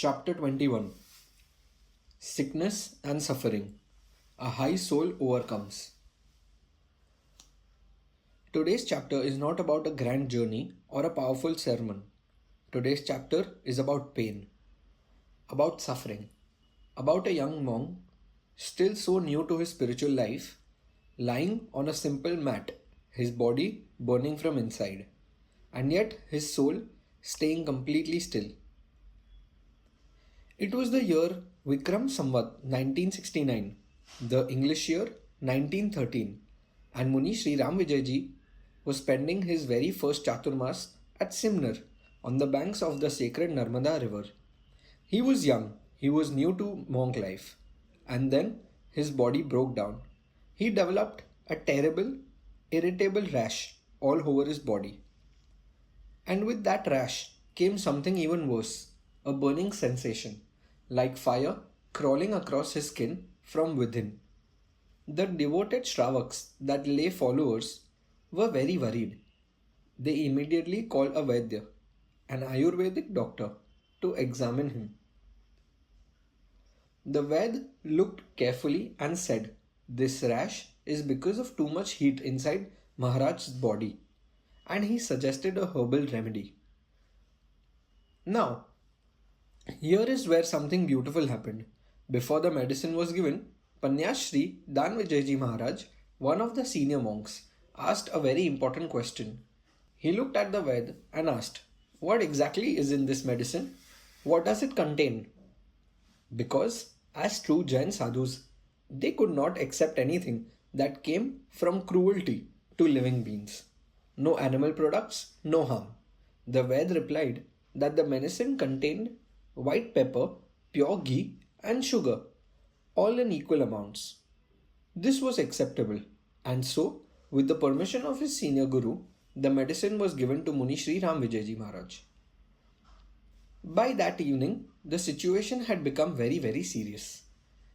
Chapter 21. Sickness and Suffering. A High Soul Overcomes. Today's chapter is not about a grand journey or a powerful sermon. Today's chapter is about pain, about suffering, about a young monk, still so new to his spiritual life, lying on a simple mat, his body burning from inside, and yet his soul staying completely still. It was the year Vikram Samvat 1969, the English year 1913, and Muni Shri Ramvijayji was spending his very first chaturmas at Simnor on the banks of the sacred Narmada river. He was young, he was new to monk life, and then his body broke down. He developed a terrible, irritable rash all over his body. And with that rash came something even worse, a burning sensation, like fire crawling across his skin from within. The devoted Shravaks, that lay followers, were very worried. They immediately called a Vaidya, an Ayurvedic doctor, to examine him. The Vaid looked carefully and said, "This rash is because of too much heat inside Maharaj's body," and he suggested a herbal remedy. Now, here is where something beautiful happened. Before the medicine was given, Shri Danvijayji Maharaj, one of the senior monks, asked a very important question. He looked at the Ved and asked, "What exactly is in this medicine? What does it contain?" Because, as true Jain sadhus, they could not accept anything that came from cruelty to living beings. No animal products, no harm. The Ved replied that the medicine contained white pepper, pure ghee, and sugar, all in equal amounts. This was acceptable, and so, with the permission of his senior guru, the medicine was given to Muni Shri Ramvijayji Maharaj. By that evening, the situation had become very, very serious.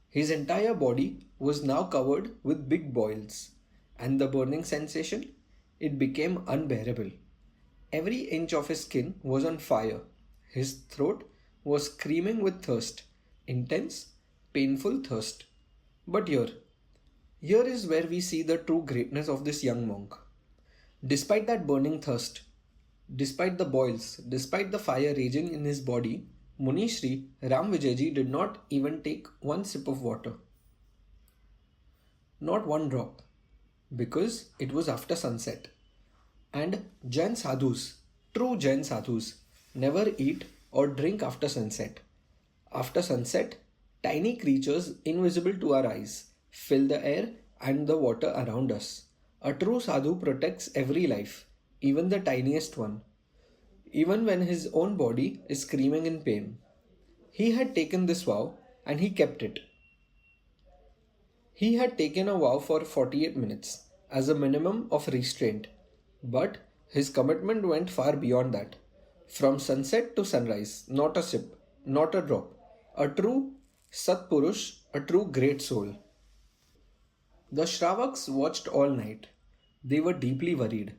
His entire body was now covered with big boils, and the burning sensation, it became unbearable. Every inch of his skin was on fire. His throat was screaming with thirst, intense, painful thirst. But here is where we see the true greatness of this young monk. Despite that burning thirst, despite the boils, despite the fire raging in his body, Muni Shri Ramvijayji did not even take one sip of water. Not one drop, because it was after sunset. And Jain sadhus, true Jain sadhus, never eat or drink after sunset. After sunset, tiny creatures invisible to our eyes fill the air and the water around us. A true sadhu protects every life, even the tiniest one, even when his own body is screaming in pain. He had taken this vow and he kept it. He had taken a vow for 48 minutes as a minimum of restraint, but his commitment went far beyond that. From sunset to sunrise, not a sip, not a drop. A true Satpurush, a true great soul. The Shravaks watched all night. They were deeply worried.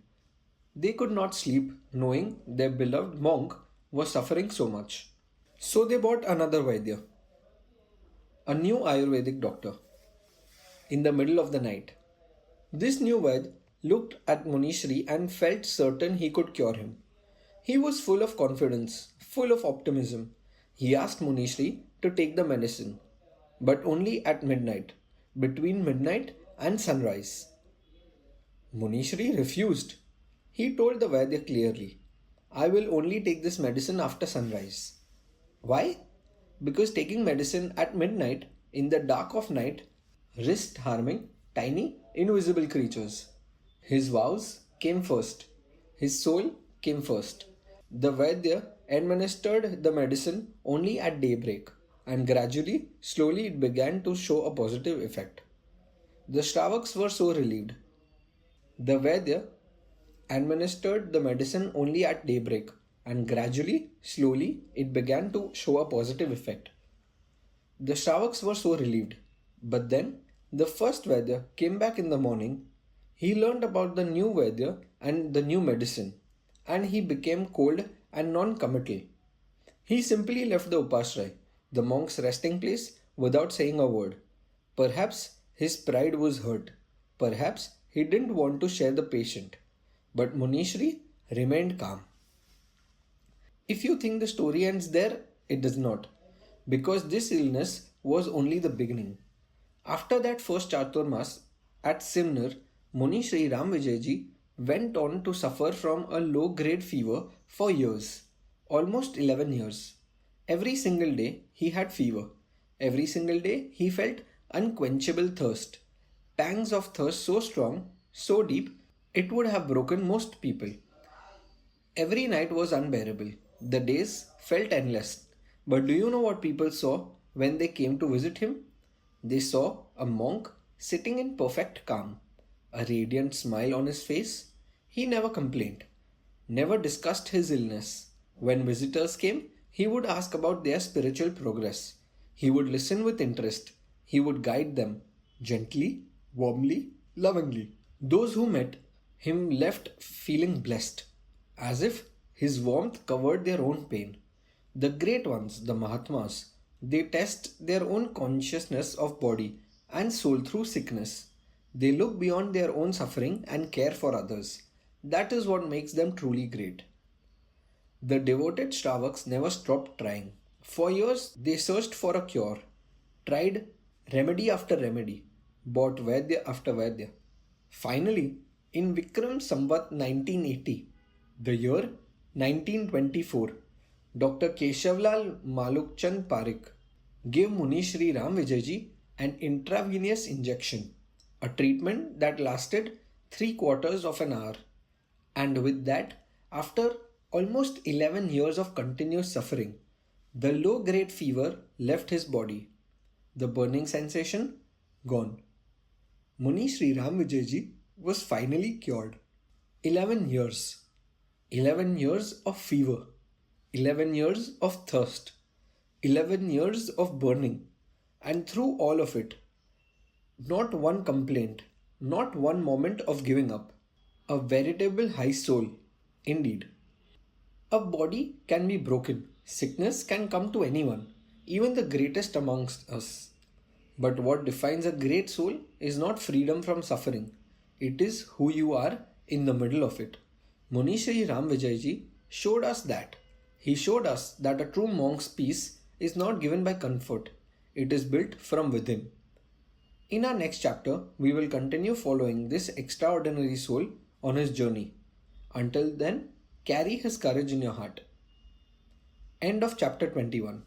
They could not sleep knowing their beloved monk was suffering so much. So they bought another Vaidya, a new Ayurvedic doctor, in the middle of the night. This new Vaid looked at Muni Shri and felt certain he could cure him. He was full of confidence, full of optimism. He asked Muni Shri to take the medicine, but only at midnight, between midnight and sunrise. Muni Shri refused. He told the Vaidya clearly, "I will only take this medicine after sunrise." Why? Because taking medicine at midnight, in the dark of night, risked harming tiny, invisible creatures. His vows came first. His soul came first. The Vaidya administered the medicine only at daybreak, and gradually, slowly it began to show a positive effect. The Shravaks were so relieved. The Vaidya administered the medicine only at daybreak, and gradually, slowly, it began to show a positive effect. The Shravaks were so relieved. But then, the first Vaidya came back in the morning. He learned about the new Vaidya and the new medicine, and he became cold and non-committal. He simply left the upashray, the monk's resting place, without saying a word. Perhaps his pride was hurt. Perhaps he didn't want to share the patient. But Muni Shri remained calm. If you think the story ends there, it does not, because this illness was only the beginning. After that first chaturmas at Simnor, Muni Shri Ramvijayji went on to suffer from a low grade fever for years, almost 11 years. Every single day he had fever. Every single day he felt unquenchable thirst. Pangs of thirst so strong, so deep, it would have broken most people. Every night was unbearable. The days felt endless. But do you know what people saw when they came to visit him? They saw a monk sitting in perfect calm, a radiant smile on his face. He never complained, never discussed his illness. When visitors came, he would ask about their spiritual progress. He would listen with interest. He would guide them gently, warmly, lovingly. Those who met him left feeling blessed, as if his warmth covered their own pain. The great ones, the Mahatmas, they test their own consciousness of body and soul through sickness. They look beyond their own suffering and care for others. That is what makes them truly great. The devoted Shravaks never stopped trying. For years, they searched for a cure, tried remedy after remedy, bought Vaidya after Vaidya. Finally, in Vikram Samvat 1980, the year 1924, Dr. Keshavlal Malukchand Parekh gave Muni Shri Ramvijayji an intravenous injection, a treatment that lasted 3/4 of an hour. And with that, after almost 11 years of continuous suffering, the low grade fever left his body. The burning sensation gone. Muni Shri Ramvijayji was finally cured. 11 years. 11 years of fever. 11 years of thirst. 11 years of burning. And through all of it, not one complaint, not one moment of giving up. A veritable high soul, indeed. A body can be broken. Sickness can come to anyone, even the greatest amongst us. But what defines a great soul is not freedom from suffering. It is who you are in the middle of it. Muni Shri Ramvijayji showed us that. He showed us that a true monk's peace is not given by comfort. It is built from within. In our next chapter, we will continue following this extraordinary soul on his journey. Until then, carry his courage in your heart. End of chapter 21.